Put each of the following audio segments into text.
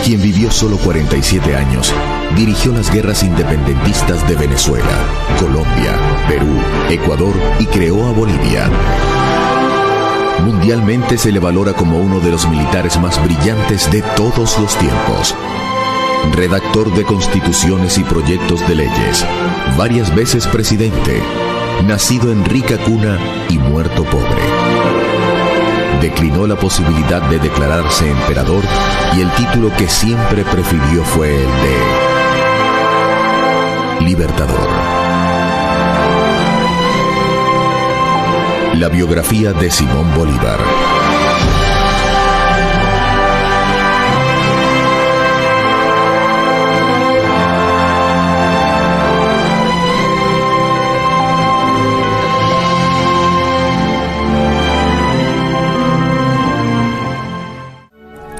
quien vivió solo 47 años, dirigió las guerras independentistas de Venezuela, Colombia, Perú, Ecuador y creó a Bolivia. Mundialmente se le valora como uno de los militares más brillantes de todos los tiempos. Redactor de constituciones y proyectos de leyes, varias veces presidente, nacido en rica cuna y muerto pobre. Declinó la posibilidad de declararse emperador y el título que siempre prefirió fue el de Libertador. La biografía de Simón Bolívar.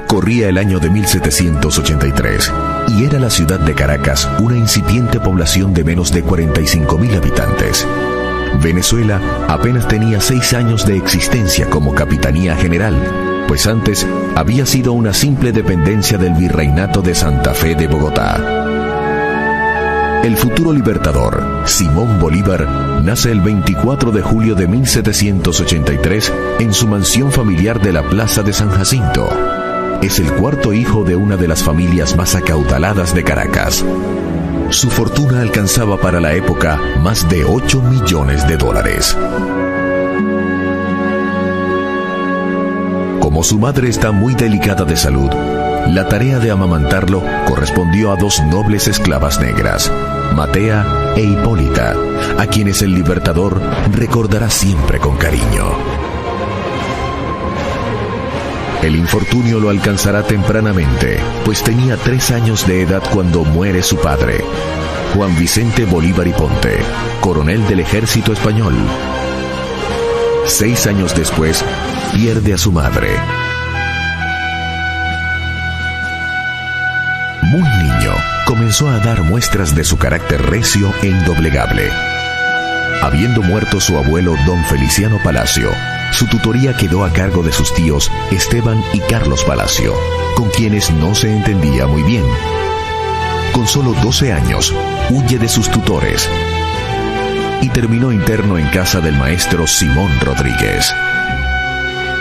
Corría el año de 1783 y era la ciudad de Caracas una incipiente población de menos de 45.000 habitantes. Venezuela apenas tenía 6 años de existencia como capitanía general, pues antes había sido una simple dependencia del virreinato de Santa Fe de Bogotá. El futuro libertador, Simón Bolívar, nace el 24 de julio de 1783 en su mansión familiar de la Plaza de San Jacinto. Es el cuarto hijo de una de las familias más acaudaladas de Caracas. Su fortuna alcanzaba para la época más de 8 millones de dólares. Como su madre está muy delicada de salud, la tarea de amamantarlo correspondió a 2 nobles esclavas negras, Matea e Hipólita, a quienes el libertador recordará siempre con cariño. El infortunio lo alcanzará tempranamente, pues tenía 3 años de edad cuando muere su padre, Juan Vicente Bolívar y Ponte, coronel del ejército español. 6 años después, pierde a su madre. Muy niño, comenzó a dar muestras de su carácter recio e indoblegable. Habiendo muerto su abuelo don Feliciano Palacio, su tutoría quedó a cargo de sus tíos Esteban y Carlos Palacio, con quienes no se entendía muy bien. Con solo 12 años, huye de sus tutores y terminó interno en casa del maestro Simón Rodríguez.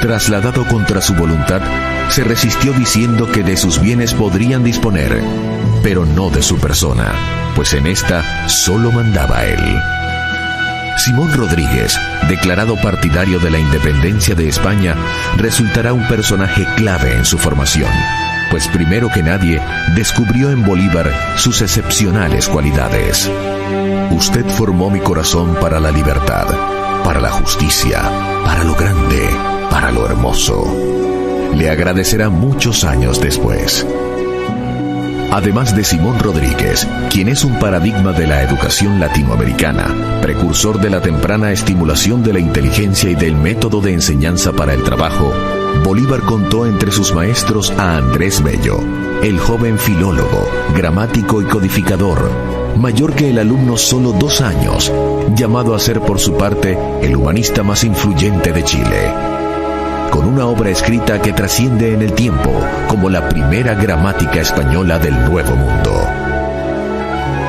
Trasladado contra su voluntad, se resistió diciendo que de sus bienes podrían disponer, pero no de su persona, pues en esta solo mandaba él. Simón Rodríguez, declarado partidario de la independencia de España, resultará un personaje clave en su formación, pues primero que nadie descubrió en Bolívar sus excepcionales cualidades. Usted formó mi corazón para la libertad, para la justicia, para lo grande, para lo hermoso. Le agradecerá muchos años después. Además de Simón Rodríguez, quien es un paradigma de la educación latinoamericana, precursor de la temprana estimulación de la inteligencia y del método de enseñanza para el trabajo, Bolívar contó entre sus maestros a Andrés Bello, el joven filólogo, gramático y codificador, mayor que el alumno solo 2 años, llamado a ser por su parte el humanista más influyente de Chile, con una obra escrita que trasciende en el tiempo como la primera gramática española del Nuevo Mundo.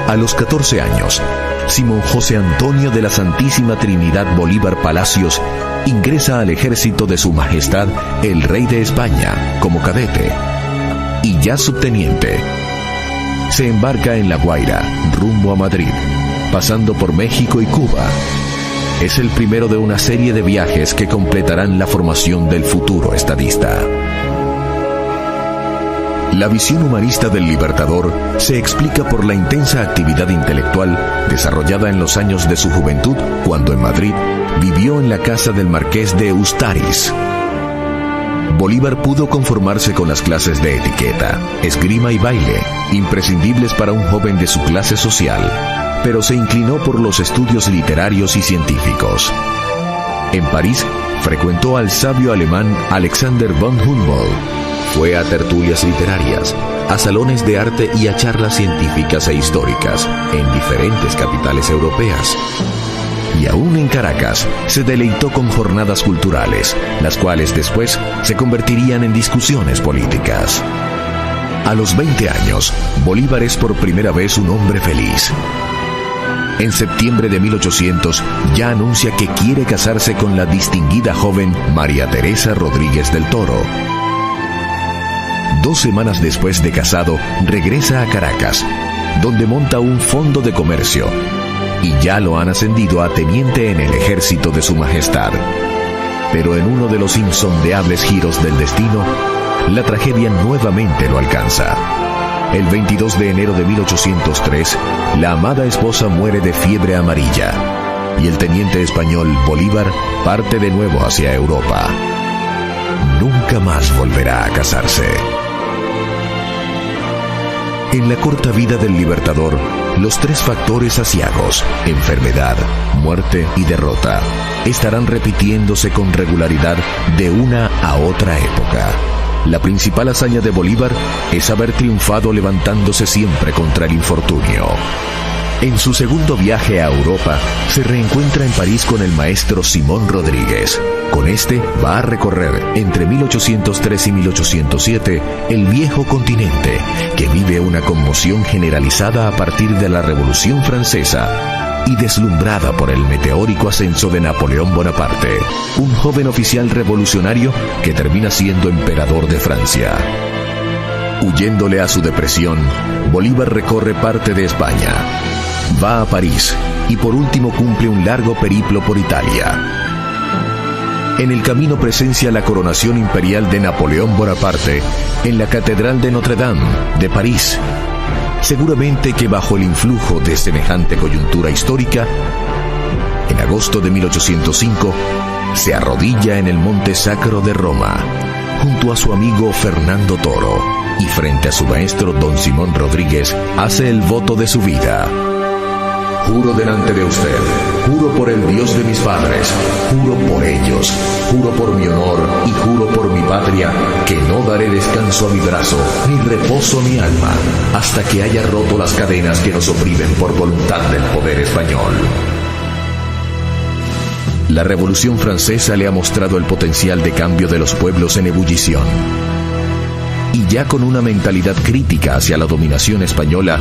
A los 14 años, Simón José Antonio de la Santísima Trinidad Bolívar Palacios ingresa al ejército de Su Majestad el Rey de España como cadete y ya subteniente. Se embarca en La Guaira, rumbo a Madrid, pasando por México y Cuba. Es el primero de una serie de viajes que completarán la formación del futuro estadista. La visión humanista del libertador se explica por la intensa actividad intelectual desarrollada en los años de su juventud, cuando en Madrid vivió en la casa del marqués de Ustaris. Bolívar pudo conformarse con las clases de etiqueta, esgrima y baile, imprescindibles para un joven de su clase social, pero se inclinó por los estudios literarios y científicos. En París, frecuentó al sabio alemán Alexander von Humboldt. Fue a tertulias literarias, a salones de arte y a charlas científicas e históricas en diferentes capitales europeas. Y aún en Caracas se deleitó con jornadas culturales, las cuales después se convertirían en discusiones políticas. A los 20 años, Bolívar es por primera vez un hombre feliz. En septiembre de 1800 ya anuncia que quiere casarse con la distinguida joven María Teresa Rodríguez del Toro. 2 semanas después de casado, regresa a Caracas, donde monta un fondo de comercio, y ya lo han ascendido a teniente en el ejército de su majestad. Pero en uno de los insondeables giros del destino, la tragedia nuevamente lo alcanza. El 22 de enero de 1803, la amada esposa muere de fiebre amarilla, y el teniente español Bolívar parte de nuevo hacia Europa. Nunca más volverá a casarse. En la corta vida del libertador, los 3 factores aciagos, enfermedad, muerte y derrota, estarán repitiéndose con regularidad de una a otra época. La principal hazaña de Bolívar es haber triunfado levantándose siempre contra el infortunio. En su segundo viaje a Europa, se reencuentra en París con el maestro Simón Rodríguez. Con este va a recorrer entre 1803 y 1807 el viejo continente, que vive una conmoción generalizada a partir de la Revolución Francesa y deslumbrada por el meteórico ascenso de Napoleón Bonaparte, un joven oficial revolucionario que termina siendo emperador de Francia. Huyéndole a su depresión, Bolívar recorre parte de España, va a París y por último cumple un largo periplo por Italia. En el camino presencia la coronación imperial de Napoleón Bonaparte en la Catedral de Notre Dame de París. Seguramente que bajo el influjo de semejante coyuntura histórica, en agosto de 1805, se arrodilla en el Monte Sacro de Roma, junto a su amigo Fernando Toro, y frente a su maestro don Simón Rodríguez, hace el voto de su vida. Juro delante de usted, juro por el Dios de mis padres, juro por ellos, juro por mi honor y juro por mi patria, que no daré descanso a mi brazo, ni reposo a mi alma, hasta que haya roto las cadenas que nos oprimen por voluntad del poder español. La Revolución Francesa le ha mostrado el potencial de cambio de los pueblos en ebullición. Y ya con una mentalidad crítica hacia la dominación española,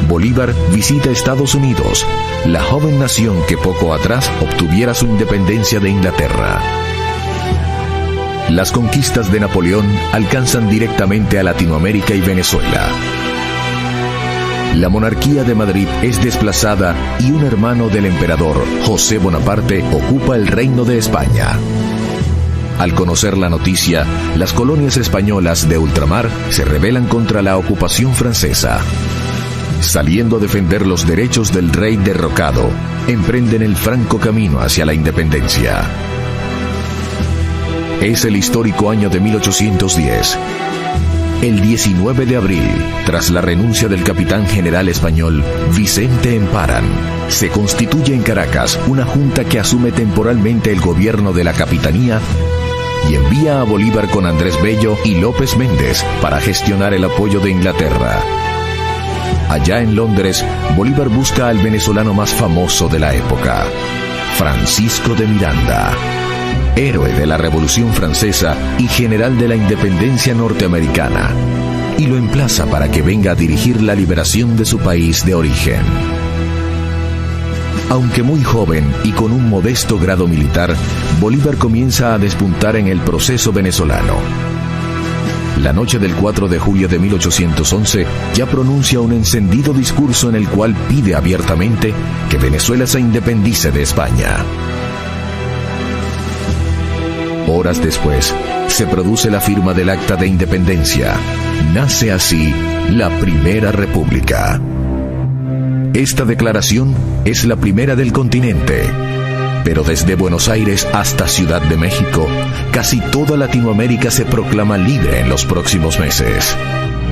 Bolívar visita Estados Unidos, la joven nación que poco atrás obtuviera su independencia de Inglaterra. Las conquistas de Napoleón alcanzan directamente a Latinoamérica y Venezuela. La monarquía de Madrid es desplazada y un hermano del emperador, José Bonaparte, ocupa el reino de España. Al conocer la noticia, las colonias españolas de ultramar se rebelan contra la ocupación francesa. Saliendo a defender los derechos del rey derrocado, emprenden el franco camino hacia la independencia. Es el histórico año de 1810. El 19 de abril, tras la renuncia del capitán general español Vicente Emparan, se constituye en Caracas una junta que asume temporalmente el gobierno de la capitanía y envía a Bolívar con Andrés Bello y López Méndez para gestionar el apoyo de Inglaterra. Allá en Londres, Bolívar busca al venezolano más famoso de la época, Francisco de Miranda, héroe de la Revolución Francesa y general de la independencia norteamericana, y lo emplaza para que venga a dirigir la liberación de su país de origen. Aunque muy joven y con un modesto grado militar, Bolívar comienza a despuntar en el proceso venezolano. La noche del 4 de julio de 1811 ya pronuncia un encendido discurso en el cual pide abiertamente que Venezuela se independice de España. Horas después, se produce la firma del Acta de Independencia. Nace así la Primera República. Esta declaración es la primera del continente. Pero desde Buenos Aires hasta Ciudad de México, casi toda Latinoamérica se proclama libre en los próximos meses.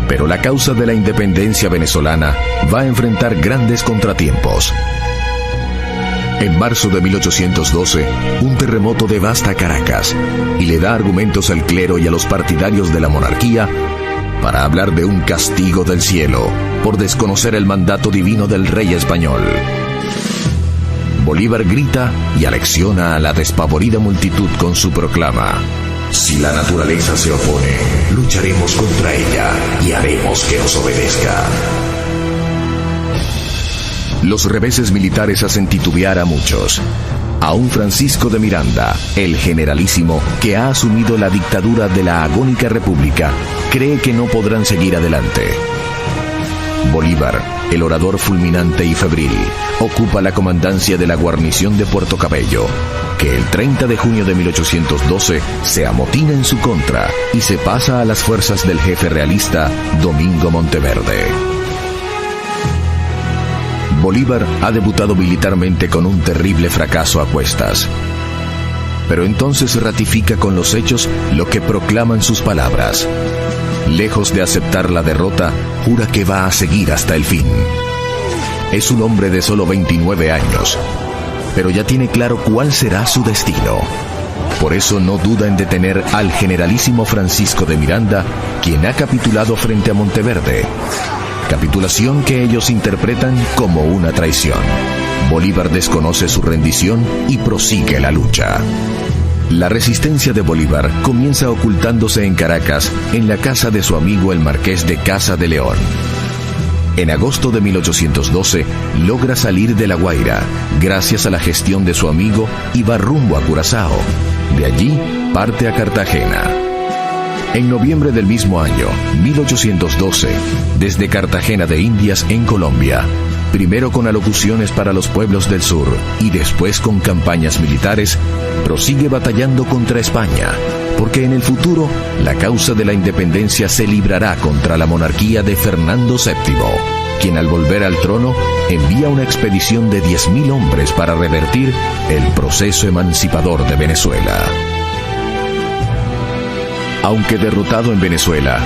Pero la causa de la independencia venezolana va a enfrentar grandes contratiempos. En marzo de 1812, un terremoto devasta Caracas y le da argumentos al clero y a los partidarios de la monarquía para hablar de un castigo del cielo por desconocer el mandato divino del rey español. Bolívar grita y alecciona a la despavorida multitud con su proclama: Si la naturaleza se opone, lucharemos contra ella y haremos que nos obedezca. Los reveses militares hacen titubear a muchos. Aún Francisco de Miranda, el generalísimo que ha asumido la dictadura de la agónica república, cree que no podrán seguir adelante. Bolívar, el orador fulminante y febril, ocupa la comandancia de la guarnición de Puerto Cabello, que el 30 de junio de 1812 se amotina en su contra y se pasa a las fuerzas del jefe realista Domingo Monteverde. Bolívar ha debutado militarmente con un terrible fracaso a cuestas. Pero entonces ratifica con los hechos lo que proclaman sus palabras. Lejos de aceptar la derrota, jura que va a seguir hasta el fin. Es un hombre de solo 29 años, pero ya tiene claro cuál será su destino. Por eso no duda en detener al generalísimo Francisco de Miranda, quien ha capitulado frente a Monteverde. Capitulación que ellos interpretan como una traición. Bolívar desconoce su rendición y prosigue la lucha. La resistencia de Bolívar comienza ocultándose en Caracas, en la casa de su amigo el marqués de Casa de León. En agosto de 1812 logra salir de La Guaira, gracias a la gestión de su amigo, y va rumbo a Curazao. De allí parte a Cartagena. En noviembre del mismo año, 1812, desde Cartagena de Indias en Colombia, primero con alocuciones para los pueblos del sur y después con campañas militares, prosigue batallando contra España, porque en el futuro la causa de la independencia se librará contra la monarquía de Fernando VII, quien al volver al trono envía una expedición de 10.000 hombres para revertir el proceso emancipador de Venezuela. Aunque derrotado en Venezuela,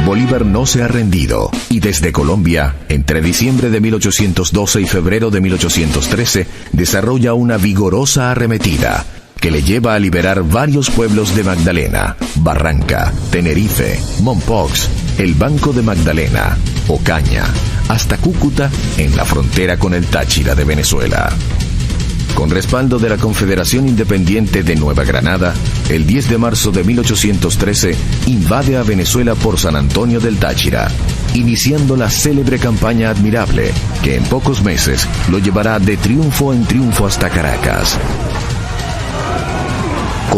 Bolívar no se ha rendido y desde Colombia, entre diciembre de 1812 y febrero de 1813, desarrolla una vigorosa arremetida que le lleva a liberar varios pueblos de Magdalena, Barranca, Tenerife, Mompox, el Banco de Magdalena, Ocaña, hasta Cúcuta en la frontera con el Táchira de Venezuela. Con respaldo de la Confederación Independiente de Nueva Granada, el 10 de marzo de 1813 invade a Venezuela por San Antonio del Táchira, iniciando la célebre campaña Admirable, que en pocos meses lo llevará de triunfo en triunfo hasta Caracas.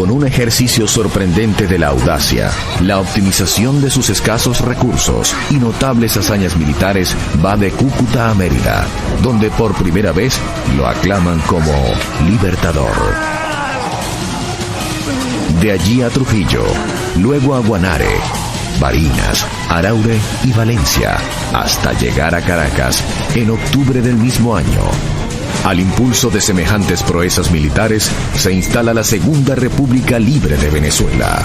Con un ejercicio sorprendente de la audacia, la optimización de sus escasos recursos y notables hazañas militares, va de Cúcuta a Mérida, donde por primera vez lo aclaman como libertador. De allí a Trujillo, luego a Guanare, Barinas, Araure y Valencia, hasta llegar a Caracas en octubre del mismo año. Al impulso de semejantes proezas militares, se instala la Segunda República Libre de Venezuela.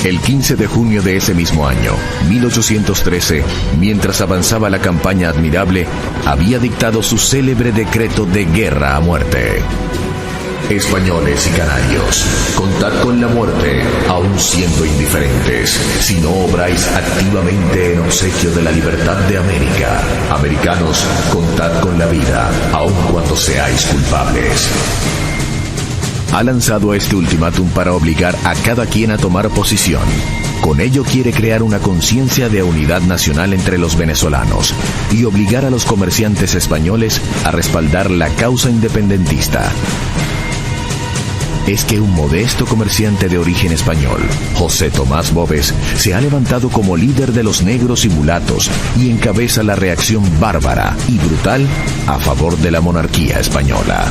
El 15 de junio de ese mismo año, 1813, mientras avanzaba la campaña Admirable, había dictado su célebre decreto de guerra a muerte. Españoles y canarios, contad con la muerte, aun siendo indiferentes, si no obráis activamente en obsequio de la libertad de América. Americanos, contad con la vida, aun cuando seáis culpables. Ha lanzado este ultimátum para obligar a cada quien a tomar posición. Con ello quiere crear una conciencia de unidad nacional entre los venezolanos y obligar a los comerciantes españoles a respaldar la causa independentista. Es que un modesto comerciante de origen español, José Tomás Boves, se ha levantado como líder de los negros y mulatos y encabeza la reacción bárbara y brutal a favor de la monarquía española.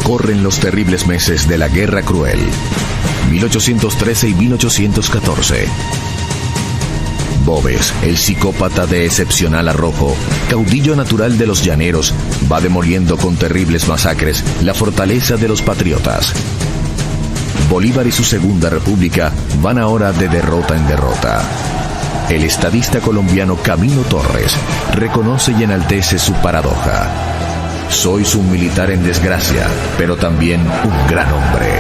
Corren los terribles meses de la Guerra Cruel, 1813 y 1814. Boves, el psicópata de excepcional arrojo, caudillo natural de los llaneros, va demoliendo con terribles masacres la fortaleza de los patriotas. Bolívar y su Segunda República van ahora de derrota en derrota. El estadista colombiano Camilo Torres reconoce y enaltece su paradoja. Sois un militar en desgracia, pero también un gran hombre.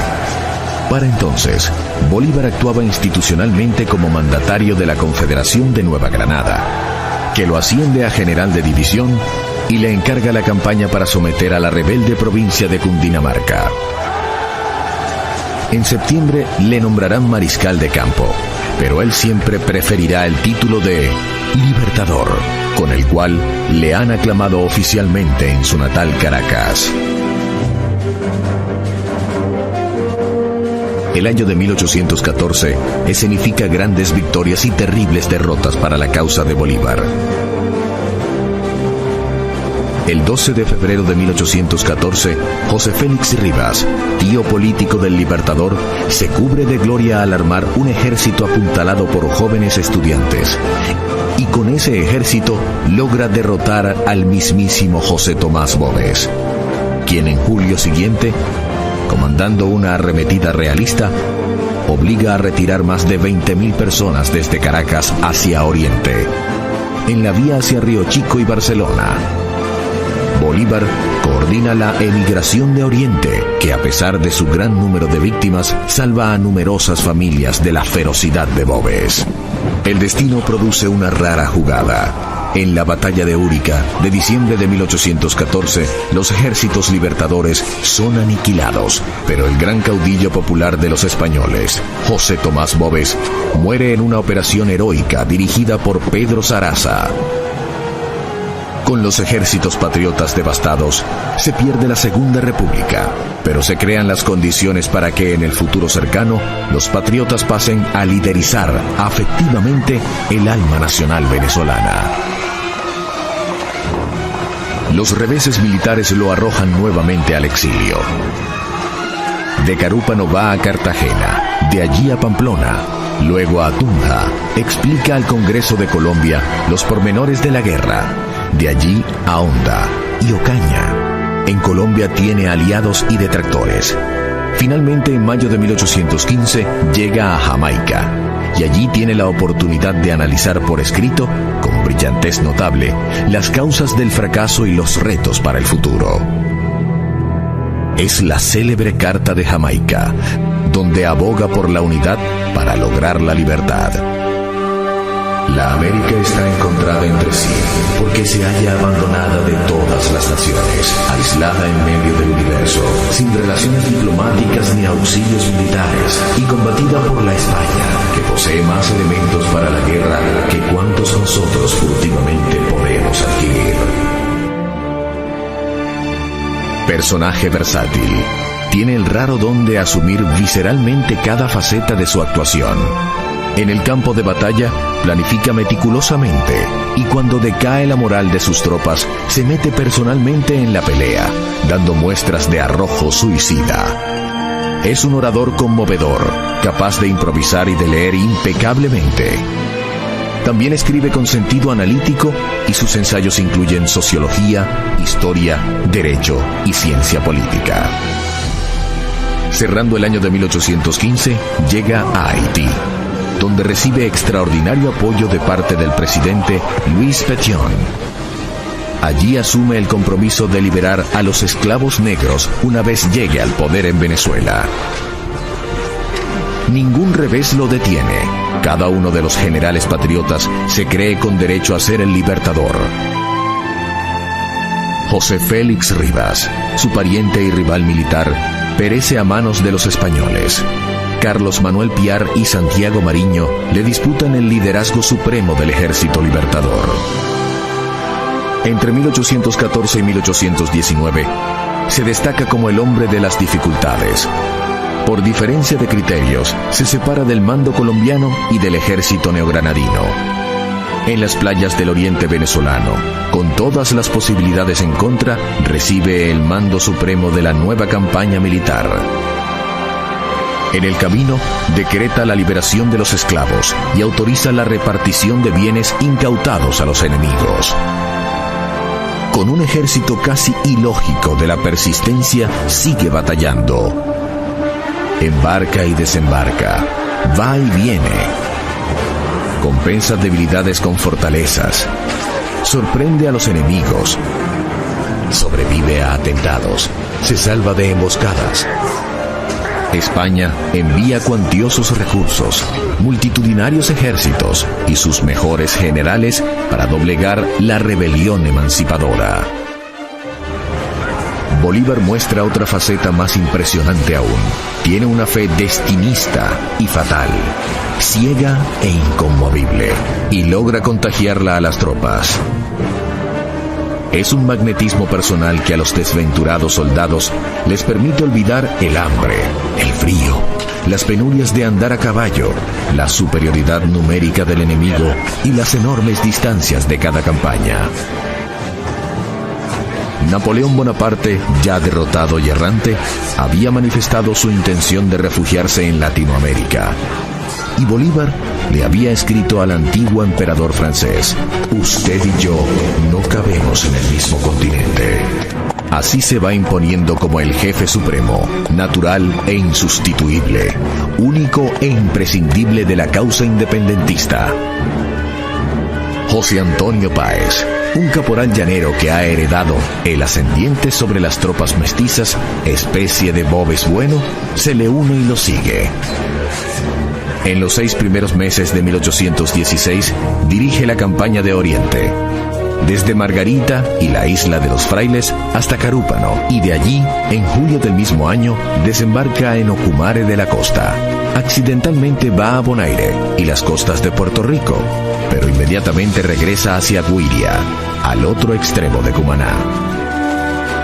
Para entonces, Bolívar actuaba institucionalmente como mandatario de la Confederación de Nueva Granada, que lo asciende a general de división y le encarga la campaña para someter a la rebelde provincia de Cundinamarca. En septiembre le nombrarán mariscal de campo, pero él siempre preferirá el título de Libertador, con el cual le han aclamado oficialmente en su natal Caracas. El año de 1814 escenifica grandes victorias y terribles derrotas para la causa de Bolívar. El 12 de febrero de 1814, José Félix Rivas, tío político del Libertador, se cubre de gloria al armar un ejército apuntalado por jóvenes estudiantes. Y con ese ejército logra derrotar al mismísimo José Tomás Boves, quien en julio siguiente, comandando una arremetida realista, obliga a retirar más de 20.000 personas desde Caracas hacia Oriente, en la vía hacia Río Chico y Barcelona. Bolívar coordina la emigración de Oriente, que a pesar de su gran número de víctimas, salva a numerosas familias de la ferocidad de Boves. El destino produce una rara jugada. En la batalla de Úrica, de diciembre de 1814, los ejércitos libertadores son aniquilados, pero el gran caudillo popular de los españoles, José Tomás Boves, muere en una operación heroica dirigida por Pedro Saraza. Con los ejércitos patriotas devastados, se pierde la Segunda República, pero se crean las condiciones para que en el futuro cercano los patriotas pasen a liderizar afectivamente el alma nacional venezolana. Los reveses militares lo arrojan nuevamente al exilio. De Carúpano va a Cartagena, de allí a Pamplona, luego a Tunja. Explica al Congreso de Colombia los pormenores de la guerra. De allí a Honda y Ocaña. En Colombia tiene aliados y detractores. Finalmente, en mayo de 1815, llega a Jamaica, y allí tiene la oportunidad de analizar por escrito, con brillantez notable, las causas del fracaso y los retos para el futuro. Es la célebre Carta de Jamaica, donde aboga por la unidad para lograr la libertad. La América está encontrada entre sí, porque se halla abandonada de todas las naciones, aislada en medio del universo, sin relaciones diplomáticas ni auxilios militares, y combatida por la España, que posee más elementos para la guerra que cuantos nosotros furtivamente podemos adquirir. Personaje versátil, tiene el raro don de asumir visceralmente cada faceta de su actuación. En el campo de batalla, planifica meticulosamente, y cuando decae la moral de sus tropas, se mete personalmente en la pelea, dando muestras de arrojo suicida. Es un orador conmovedor, capaz de improvisar y de leer impecablemente. También escribe con sentido analítico, y sus ensayos incluyen sociología, historia, derecho y ciencia política. Cerrando el año de 1815, llega a Haití, donde recibe extraordinario apoyo de parte del presidente Luis Petion. Allí asume el compromiso de liberar a los esclavos negros una vez llegue al poder en Venezuela. Ningún revés lo detiene. Cada uno de los generales patriotas se cree con derecho a ser el libertador. José Félix Rivas, su pariente y rival militar, perece a manos de los españoles. Carlos Manuel Piar y Santiago Mariño le disputan el liderazgo supremo del ejército libertador. Entre 1814 y 1819, se destaca como el hombre de las dificultades. Por diferencia de criterios, se separa del mando colombiano y del ejército neogranadino. En las playas del oriente venezolano, con todas las posibilidades en contra, recibe el mando supremo de la nueva campaña militar. En el camino, decreta la liberación de los esclavos y autoriza la repartición de bienes incautados a los enemigos. Con un ejército casi ilógico de la persistencia, sigue batallando. Embarca y desembarca, va y viene. Compensa debilidades con fortalezas. Sorprende a los enemigos. Sobrevive a atentados. Se salva de emboscadas. España envía cuantiosos recursos, multitudinarios ejércitos y sus mejores generales para doblegar la rebelión emancipadora. Bolívar muestra otra faceta más impresionante aún. Tiene una fe destinista y fatal, ciega e inconmovible, y logra contagiarla a las tropas. Es un magnetismo personal que a los desventurados soldados les permite olvidar el hambre, el frío, las penurias de andar a caballo, la superioridad numérica del enemigo y las enormes distancias de cada campaña. Napoleón Bonaparte, ya derrotado y errante, había manifestado su intención de refugiarse en Latinoamérica. Y Bolívar le había escrito al antiguo emperador francés: usted y yo no cabemos en el mismo continente. Así se va imponiendo como el jefe supremo, natural e insustituible, único e imprescindible de la causa independentista. José Antonio Páez, un caporal llanero que ha heredado el ascendiente sobre las tropas mestizas, especie de Bobes bueno, se le une y lo sigue. En los 6 primeros meses de 1816, dirige la campaña de Oriente, desde Margarita y la isla de los Frailes hasta Carúpano, y de allí, en julio del mismo año, desembarca en Ocumare de la Costa. Accidentalmente va a Bonaire y las costas de Puerto Rico, pero inmediatamente regresa hacia Guiria, al otro extremo de Cumaná.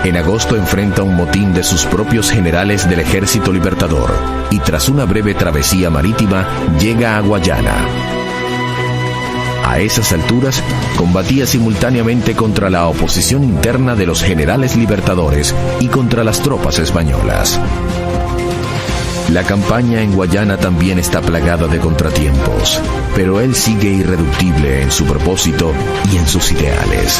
En agosto enfrenta un motín de sus propios generales del Ejército Libertador y tras una breve travesía marítima llega a Guayana. A esas alturas combatía simultáneamente contra la oposición interna de los generales libertadores y contra las tropas españolas. La campaña en Guayana también está plagada de contratiempos, pero él sigue irreductible en su propósito y en sus ideales.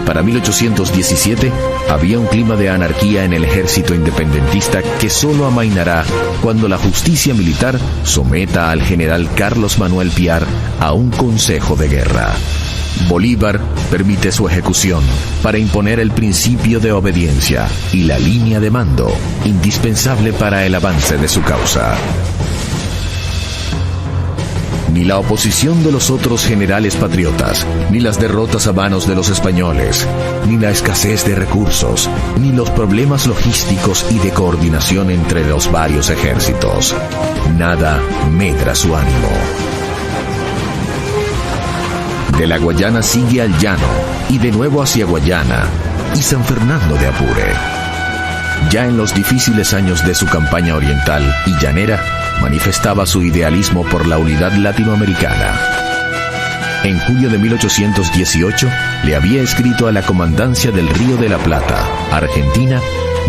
Para 1817 había un clima de anarquía en el ejército independentista que solo amainará cuando la justicia militar someta al general Carlos Manuel Piar a un consejo de guerra. Bolívar permite su ejecución para imponer el principio de obediencia y la línea de mando, indispensable para el avance de su causa. Ni la oposición de los otros generales patriotas, ni las derrotas a manos de los españoles, ni la escasez de recursos, ni los problemas logísticos y de coordinación entre los varios ejércitos. Nada medra su ánimo. De la Guayana sigue al llano, y de nuevo hacia Guayana, y San Fernando de Apure. Ya en los difíciles años de su campaña oriental y llanera, manifestaba su idealismo por la unidad latinoamericana. En julio de 1818 le había escrito a la comandancia del Río de la Plata, Argentina,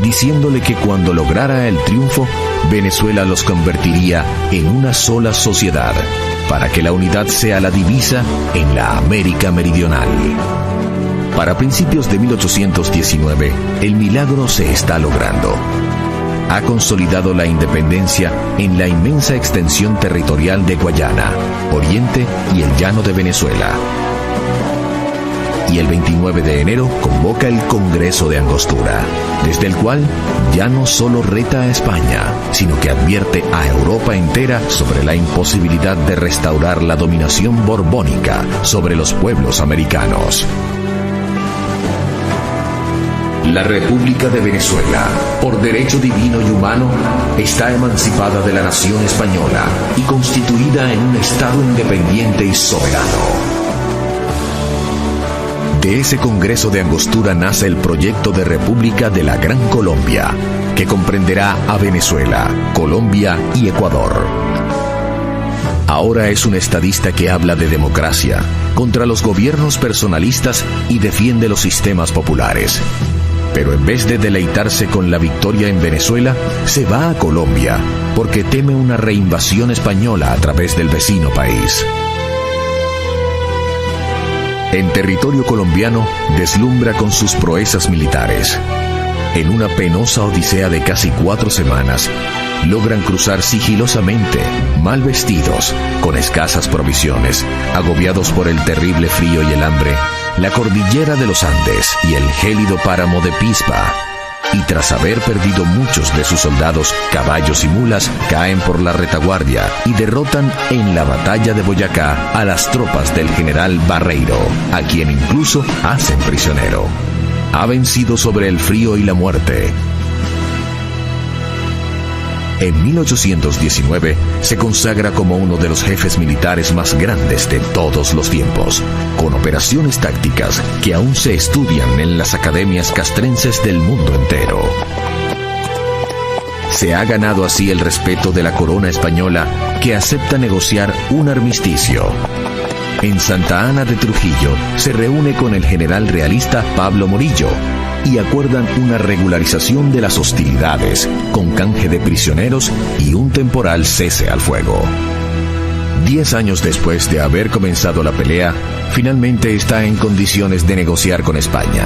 diciéndole que cuando lograra el triunfo, Venezuela los convertiría en una sola sociedad, para que la unidad sea la divisa en la América Meridional. Para principios de 1819, el milagro se está logrando. Ha consolidado la independencia en la inmensa extensión territorial de Guayana, Oriente y el llano de Venezuela. Y el 29 de enero convoca el Congreso de Angostura, desde el cual ya no solo reta a España, sino que advierte a Europa entera sobre la imposibilidad de restaurar la dominación borbónica sobre los pueblos americanos. La República de Venezuela, por derecho divino y humano, está emancipada de la nación española y constituida en un Estado independiente y soberano. De ese Congreso de Angostura nace el proyecto de República de la Gran Colombia, que comprenderá a Venezuela, Colombia y Ecuador. Ahora es un estadista que habla de democracia, contra los gobiernos personalistas y defiende los sistemas populares. Pero en vez de deleitarse con la victoria en Venezuela, se va a Colombia, porque teme una reinvasión española a través del vecino país. En territorio colombiano, deslumbra con sus proezas militares. En una penosa odisea de casi 4 semanas, logran cruzar sigilosamente, mal vestidos, con escasas provisiones, agobiados por el terrible frío y el hambre, la cordillera de los Andes y el gélido páramo de Pisba, y tras haber perdido muchos de sus soldados, caballos y mulas, caen por la retaguardia y derrotan en la batalla de Boyacá a las tropas del general Barreiro, a quien incluso hacen prisionero. ha vencido sobre el frío y la muerte. En 1819 se consagra como uno de los jefes militares más grandes de todos los tiempos, con operaciones tácticas que aún se estudian en las academias castrenses del mundo entero. Se ha ganado así el respeto de la corona española, que acepta negociar un armisticio. En Santa Ana de Trujillo se reúne con el general realista Pablo Morillo y acuerdan una regularización de las hostilidades, con canje de prisioneros y un temporal cese al fuego. 10 años después de haber comenzado la pelea, finalmente está en condiciones de negociar con España.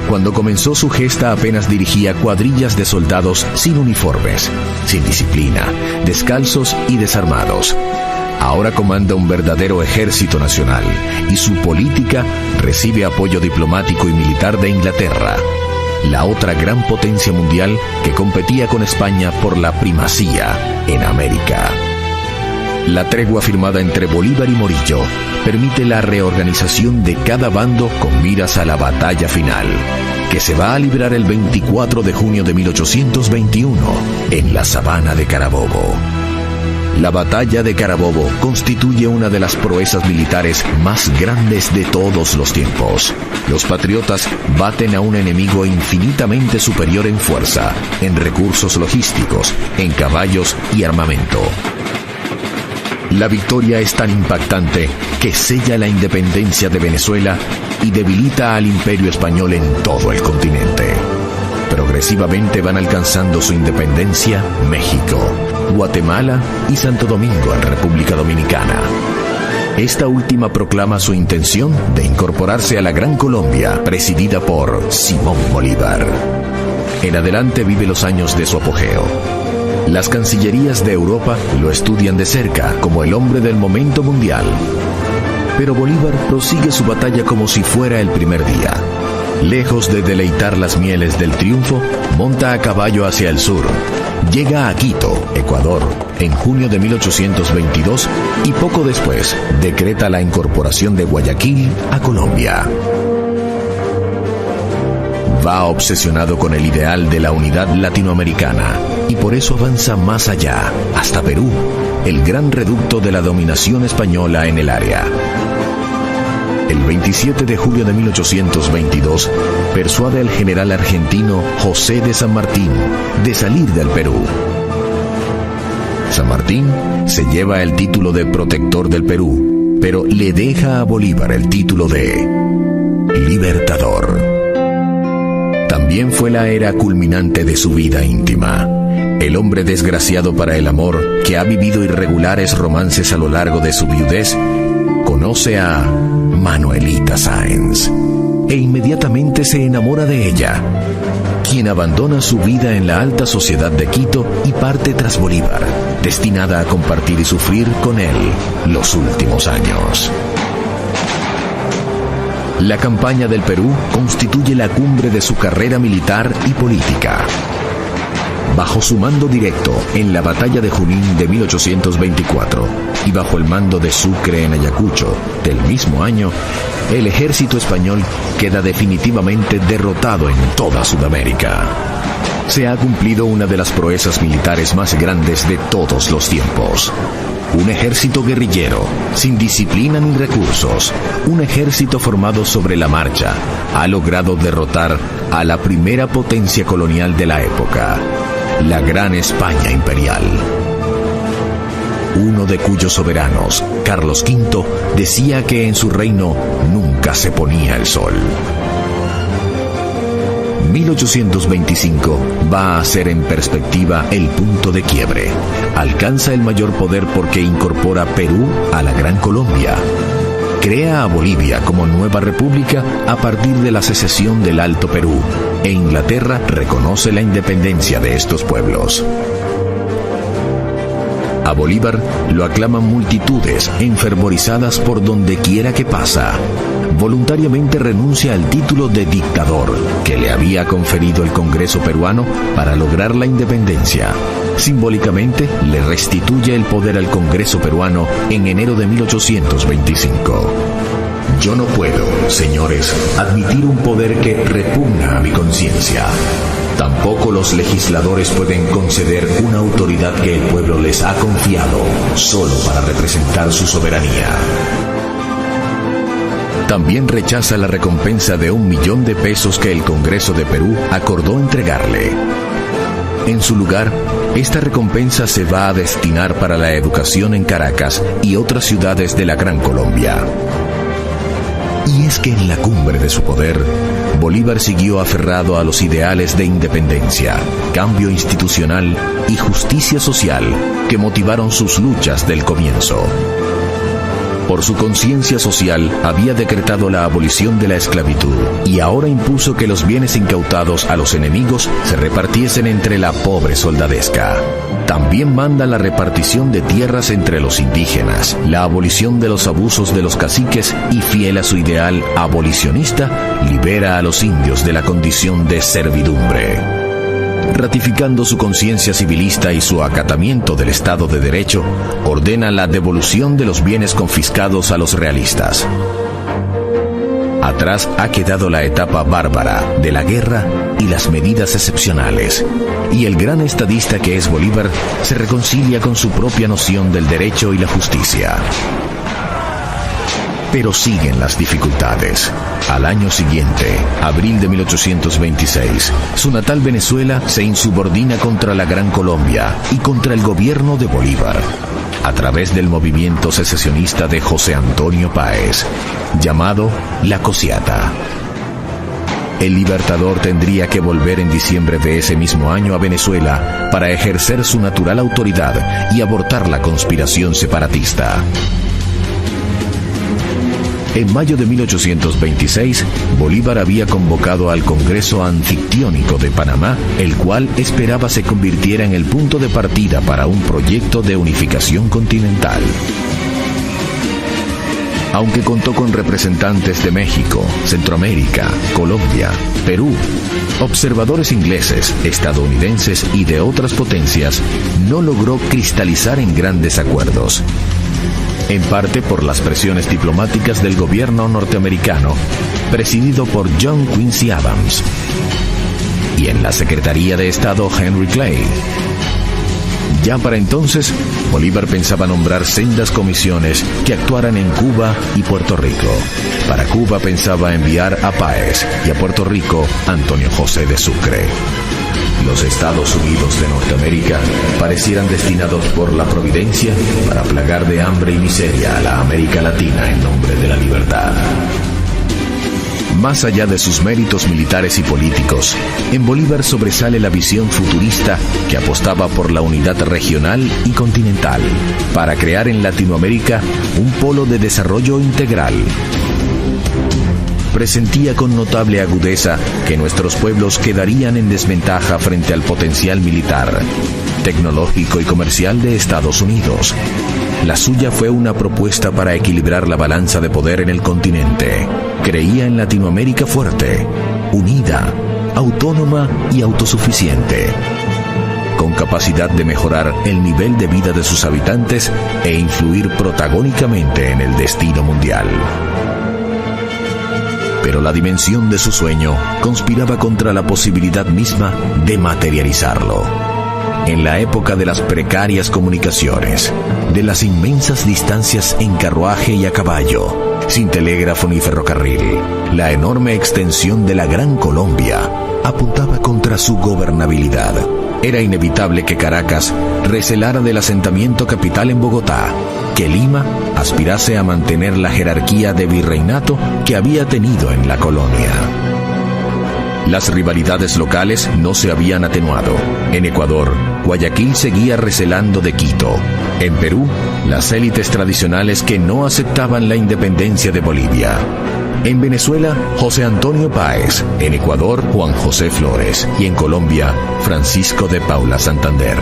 Cuando comenzó su gesta apenas dirigía cuadrillas de soldados sin uniformes, sin disciplina, descalzos y desarmados. Ahora comanda un verdadero ejército nacional y su política recibe apoyo diplomático y militar de Inglaterra, la otra gran potencia mundial que competía con España por la primacía en América. La tregua firmada entre Bolívar y Morillo permite la reorganización de cada bando con miras a la batalla final, que se va a librar el 24 de junio de 1821 en la Sabana de Carabobo. La batalla de Carabobo constituye una de las proezas militares más grandes de todos los tiempos. Los patriotas baten a un enemigo infinitamente superior en fuerza, en recursos logísticos, en caballos y armamento. La victoria es tan impactante que sella la independencia de Venezuela y debilita al imperio español en todo el continente. Progresivamente van alcanzando su independencia México, Guatemala y Santo Domingo en República Dominicana. Esta última proclama su intención de incorporarse a la Gran Colombia, presidida por Simón Bolívar. En adelante vive los años de su apogeo. Las cancillerías de Europa lo estudian de cerca como el hombre del momento mundial. Pero Bolívar prosigue su batalla como si fuera el primer día. Lejos de deleitar las mieles del triunfo, monta a caballo hacia el sur. Llega a Quito, Ecuador, en junio de 1822 y poco después decreta la incorporación de Guayaquil a Colombia. Va obsesionado con el ideal de la unidad latinoamericana y por eso avanza más allá, hasta Perú, el gran reducto de la dominación española en el área. El 27 de julio de 1822, persuade al general argentino José de San Martín de salir del Perú. San Martín se lleva el título de protector del Perú, pero le deja a Bolívar el título de libertador. También fue la era culminante de su vida íntima. El hombre desgraciado para el amor, que ha vivido irregulares romances a lo largo de su viudez, conoce a Manuelita Sáenz e inmediatamente se enamora de ella, quien abandona su vida en la alta sociedad de Quito y parte tras Bolívar, destinada a compartir y sufrir con él los últimos años. La campaña del Perú constituye la cumbre de su carrera militar y política. Bajo su mando directo en la batalla de Junín de 1824 y bajo el mando de Sucre en Ayacucho del mismo año, el ejército español queda definitivamente derrotado en toda Sudamérica. Se ha cumplido una de las proezas militares más grandes de todos los tiempos. Un ejército guerrillero, sin disciplina ni recursos, un ejército formado sobre la marcha, ha logrado derrotar a la primera potencia colonial de la época, la Gran España Imperial. Uno de cuyos soberanos, Carlos V, decía que en su reino nunca se ponía el sol. 1825 va a ser en perspectiva el punto de quiebre. Alcanza el mayor poder porque incorpora Perú a la Gran Colombia. Crea a Bolivia como nueva república a partir de la secesión del Alto Perú, e Inglaterra reconoce la independencia de estos pueblos. A Bolívar lo aclaman multitudes enfervorizadas por donde quiera que pasa. Voluntariamente renuncia al título de dictador que le había conferido el Congreso peruano para lograr la independencia. Simbólicamente le restituye el poder al Congreso peruano en enero de 1825. Yo no puedo, señores, admitir un poder que repugna a mi conciencia. Tampoco los legisladores pueden conceder una autoridad que el pueblo les ha confiado solo para representar su soberanía. También rechaza la recompensa de $1.000.000 que el Congreso de Perú acordó entregarle. En su lugar, esta recompensa se va a destinar para la educación en Caracas y otras ciudades de la Gran Colombia. Y es que en la cumbre de su poder, Bolívar siguió aferrado a los ideales de independencia, cambio institucional y justicia social que motivaron sus luchas del comienzo. Por su conciencia social, había decretado la abolición de la esclavitud y ahora impuso que los bienes incautados a los enemigos se repartiesen entre la pobre soldadesca. También manda la repartición de tierras entre los indígenas, la abolición de los abusos de los caciques y, fiel a su ideal abolicionista, libera a los indios de la condición de servidumbre. Ratificando su conciencia civilista y su acatamiento del Estado de Derecho, ordena la devolución de los bienes confiscados a los realistas. Atrás ha quedado la etapa bárbara de la guerra y las medidas excepcionales, y el gran estadista que es Bolívar se reconcilia con su propia noción del derecho y la justicia. Pero siguen las dificultades. Al año siguiente, abril de 1826, su natal Venezuela se insubordina contra la Gran Colombia y contra el gobierno de Bolívar, a través del movimiento secesionista de José Antonio Páez, llamado La Cociata. El Libertador tendría que volver en diciembre de ese mismo año a Venezuela para ejercer su natural autoridad y abortar la conspiración separatista. En mayo de 1826, Bolívar había convocado al Congreso Anfictiónico de Panamá, el cual esperaba se convirtiera en el punto de partida para un proyecto de unificación continental. Aunque contó con representantes de México, Centroamérica, Colombia, Perú, observadores ingleses, estadounidenses y de otras potencias, no logró cristalizar en grandes acuerdos. En parte por las presiones diplomáticas del gobierno norteamericano, presidido por John Quincy Adams, y en la Secretaría de Estado Henry Clay. Ya para entonces, Bolívar pensaba nombrar sendas comisiones que actuaran en Cuba y Puerto Rico. Para Cuba pensaba enviar a Páez y a Puerto Rico Antonio José de Sucre. Los Estados Unidos de Norteamérica parecieran destinados por la providencia para plagar de hambre y miseria a la América Latina en nombre de la libertad. Más allá de sus méritos militares y políticos, en Bolívar sobresale la visión futurista que apostaba por la unidad regional y continental, para crear en Latinoamérica un polo de desarrollo integral. Presentía con notable agudeza que nuestros pueblos quedarían en desventaja frente al potencial militar, tecnológico y comercial de Estados Unidos. La suya fue una propuesta para equilibrar la balanza de poder en el continente. Creía en Latinoamérica fuerte, unida, autónoma y autosuficiente, con capacidad de mejorar el nivel de vida de sus habitantes e influir protagónicamente en el destino mundial. Pero la dimensión de su sueño conspiraba contra la posibilidad misma de materializarlo. En la época de las precarias comunicaciones, de las inmensas distancias en carruaje y a caballo, sin telégrafo ni ferrocarril, la enorme extensión de la Gran Colombia apuntaba contra su gobernabilidad. Era inevitable que Caracas recelara del asentamiento capital en Bogotá, que Lima aspirase a mantener la jerarquía de virreinato que había tenido en la colonia. Las rivalidades locales no se habían atenuado. En Ecuador, Guayaquil seguía recelando de Quito. En Perú, las élites tradicionales que no aceptaban la independencia de Bolivia. En Venezuela, José Antonio Páez. En Ecuador, Juan José Flores. Y en Colombia, Francisco de Paula Santander.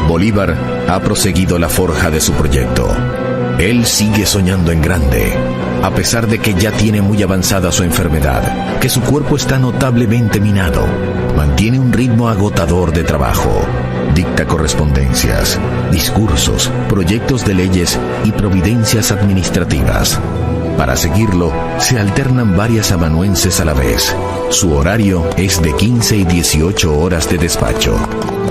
Bolívar ha proseguido la forja de su proyecto. Él sigue soñando en grande, a pesar de que ya tiene muy avanzada su enfermedad, que su cuerpo está notablemente minado. Mantiene un ritmo agotador de trabajo. Dicta correspondencias, discursos, proyectos de leyes y providencias administrativas. Para seguirlo, se alternan varias amanuenses a la vez. Su horario es de 15 y 18 horas de despacho.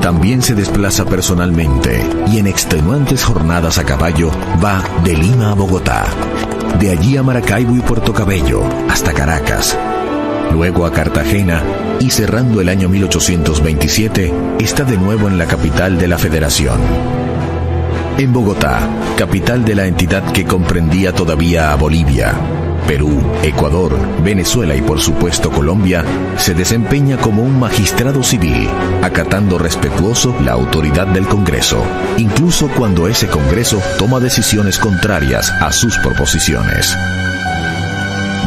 También se desplaza personalmente y en extenuantes jornadas a caballo va de Lima a Bogotá, de allí a Maracaibo y Puerto Cabello, hasta Caracas, luego a Cartagena y cerrando el año 1827 está de nuevo en la capital de la Federación. En Bogotá, capital de la entidad que comprendía todavía a Bolivia, Perú, Ecuador, Venezuela y por supuesto Colombia, se desempeña como un magistrado civil, acatando respetuoso la autoridad del Congreso, incluso cuando ese Congreso toma decisiones contrarias a sus proposiciones.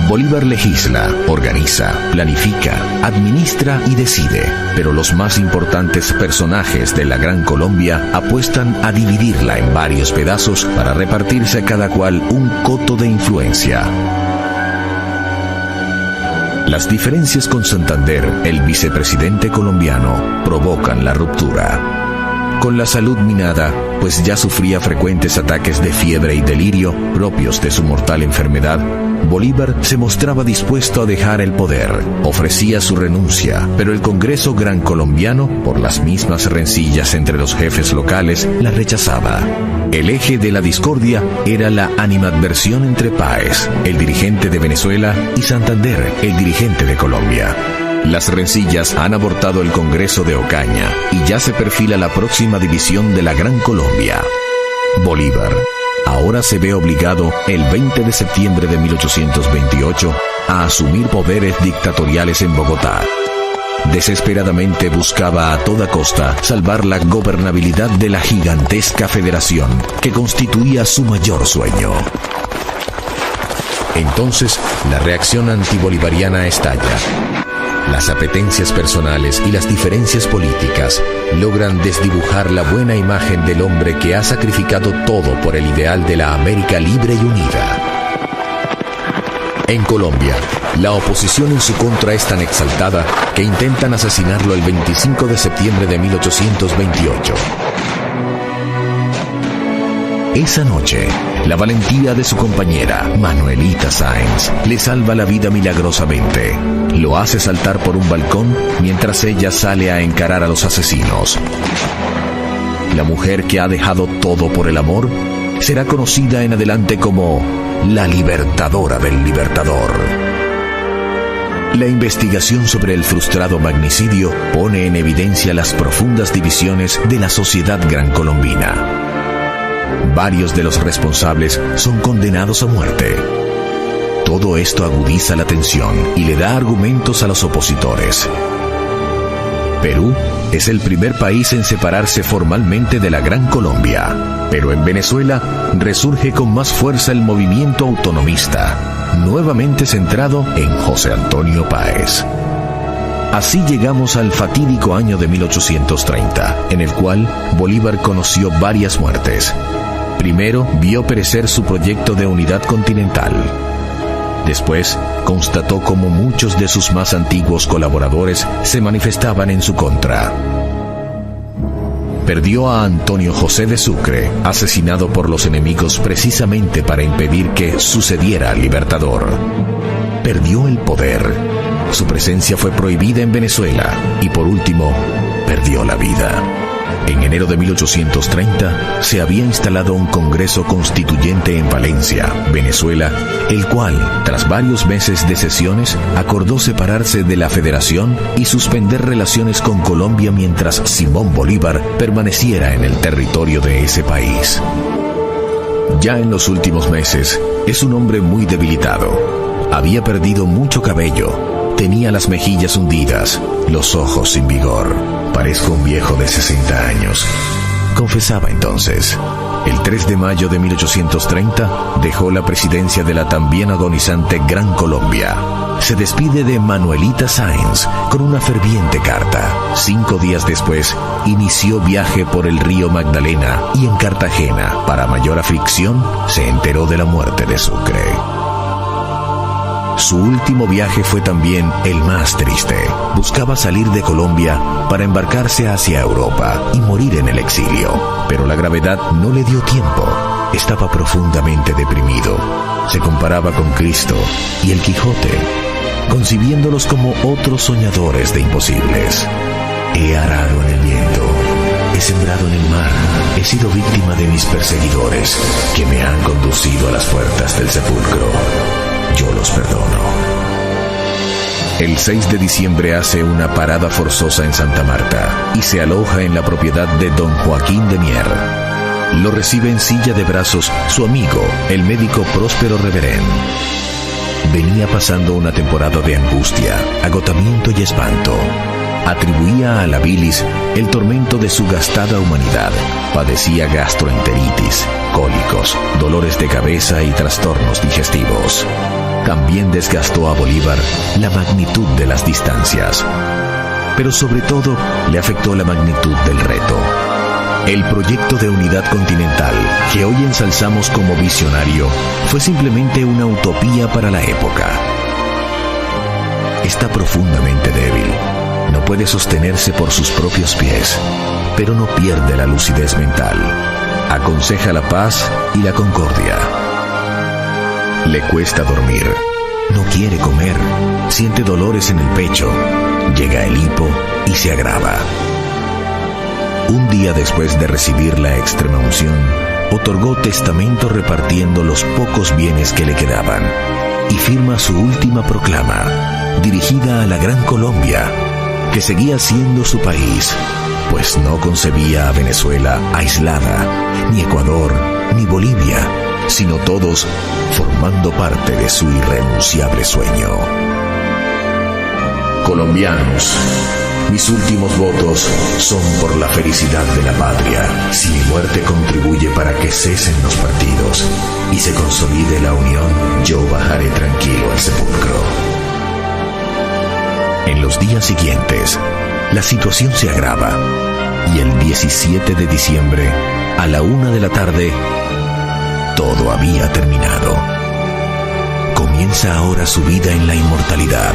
Bolívar legisla, organiza, planifica, administra y decide, pero los más importantes personajes de la Gran Colombia apuestan a dividirla en varios pedazos para repartirse a cada cual un coto de influencia. Las diferencias con Santander, el vicepresidente colombiano, provocan la ruptura. Con la salud minada, pues ya sufría frecuentes ataques de fiebre y delirio propios de su mortal enfermedad, Bolívar se mostraba dispuesto a dejar el poder, ofrecía su renuncia, pero el Congreso Gran Colombiano, por las mismas rencillas entre los jefes locales, la rechazaba. El eje de la discordia era la animadversión entre Páez, el dirigente de Venezuela, y Santander, el dirigente de Colombia. Las rencillas han abortado el Congreso de Ocaña y ya se perfila la próxima división de la Gran Colombia. Bolívar ahora se ve obligado, el 20 de septiembre de 1828, a asumir poderes dictatoriales en Bogotá. Desesperadamente buscaba a toda costa salvar la gobernabilidad de la gigantesca federación que constituía su mayor sueño. Entonces, la reacción antibolivariana estalla. Las apetencias personales y las diferencias políticas logran desdibujar la buena imagen del hombre que ha sacrificado todo por el ideal de la América libre y unida. En Colombia, la oposición en su contra es tan exaltada que intentan asesinarlo el 25 de septiembre de 1828. Esa noche, la valentía de su compañera, Manuelita Sáenz, le salva la vida milagrosamente. Lo hace saltar por un balcón mientras ella sale a encarar a los asesinos. La mujer que ha dejado todo por el amor será conocida en adelante como la libertadora del libertador. La investigación sobre el frustrado magnicidio pone en evidencia las profundas divisiones de la sociedad grancolombina. Varios de los responsables son condenados a muerte. Todo esto agudiza la tensión y le da argumentos a los opositores. Perú es el primer país en separarse formalmente de la Gran Colombia, pero en Venezuela resurge con más fuerza el movimiento autonomista, nuevamente centrado en José Antonio Páez. Así llegamos al fatídico año de 1830, en el cual Bolívar conoció varias muertes. Primero, vio perecer su proyecto de unidad continental. Después, constató cómo muchos de sus más antiguos colaboradores se manifestaban en su contra. Perdió a Antonio José de Sucre, asesinado por los enemigos precisamente para impedir que sucediera al Libertador. Perdió el poder. Su presencia fue prohibida en Venezuela y, por último, perdió la vida. En enero de 1830 se había instalado un Congreso Constituyente en Valencia, Venezuela, el cual, tras varios meses de sesiones, acordó separarse de la Federación y suspender relaciones con Colombia mientras Simón Bolívar permaneciera en el territorio de ese país. Ya en los últimos meses, es un hombre muy debilitado. Había perdido mucho cabello, tenía las mejillas hundidas, los ojos sin vigor. Parezco un viejo de 60 años, confesaba entonces. El 3 de mayo de 1830 dejó la presidencia de la también agonizante Gran Colombia. Se despide de Manuelita Sáenz con una ferviente carta. 5 días después, inició viaje por el río Magdalena y en Cartagena, para mayor aflicción, se enteró de la muerte de Sucre. Su último viaje fue también el más triste. Buscaba salir de Colombia para embarcarse hacia Europa y morir en el exilio, pero la gravedad no le dio tiempo. estaba profundamente deprimido. Se comparaba con Cristo y el Quijote, concibiéndolos como otros soñadores de imposibles. He arado en el viento, he sembrado en el mar, he sido víctima de mis perseguidores, que me han conducido a las puertas del sepulcro. Yo los perdono. El 6 de diciembre hace una parada forzosa en Santa Marta y se aloja en la propiedad de don Joaquín de Mier. Lo recibe en silla de brazos su amigo, el médico Próspero Reverén. Venía pasando una temporada de angustia, agotamiento y espanto. Atribuía a la bilis el tormento de su gastada humanidad. Padecía gastroenteritis, cólicos, dolores de cabeza y trastornos digestivos. También desgastó a Bolívar la magnitud de las distancias. Pero sobre todo le afectó la magnitud del reto. El proyecto de unidad continental, que hoy ensalzamos como visionario, fue simplemente una utopía para la época. Está profundamente débil. No puede sostenerse por sus propios pies, pero no pierde la lucidez mental. Aconseja la paz y la concordia. Le cuesta dormir, no quiere comer, siente dolores en el pecho, llega el hipo y se agrava. Un día después de recibir la extremaunción, otorgó testamento repartiendo los pocos bienes que le quedaban y firma su última proclama, dirigida a la Gran Colombia, que seguía siendo su país, pues no concebía a Venezuela aislada, ni Ecuador, ni Bolivia, sino todos formando parte de su irrenunciable sueño. Colombianos, mis últimos votos son por la felicidad de la patria. Si mi muerte contribuye para que cesen los partidos y se consolide la unión, yo bajaré tranquilo al sepulcro. En los días siguientes, la situación se agrava y el 17 de diciembre, a la 1 de la tarde, todo había terminado. Comienza ahora su vida en la inmortalidad.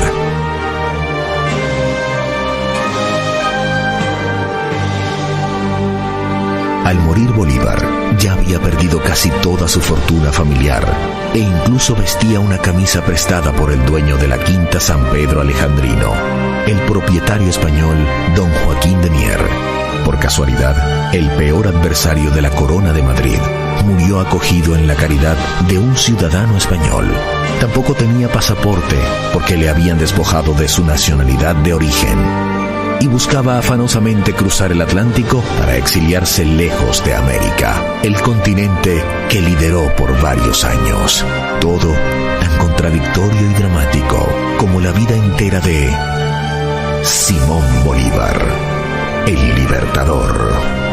Al morir Bolívar, ya había perdido casi toda su fortuna familiar e incluso vestía una camisa prestada por el dueño de la Quinta San Pedro Alejandrino, el propietario español don Joaquín de Mier. Por casualidad, el peor adversario de la Corona de Madrid murió acogido en la caridad de un ciudadano español. Tampoco tenía pasaporte porque le habían despojado de su nacionalidad de origen y buscaba afanosamente cruzar el Atlántico para exiliarse lejos de América, el continente que lideró por varios años. Todo tan contradictorio y dramático como la vida entera de Simón Bolívar, el libertador.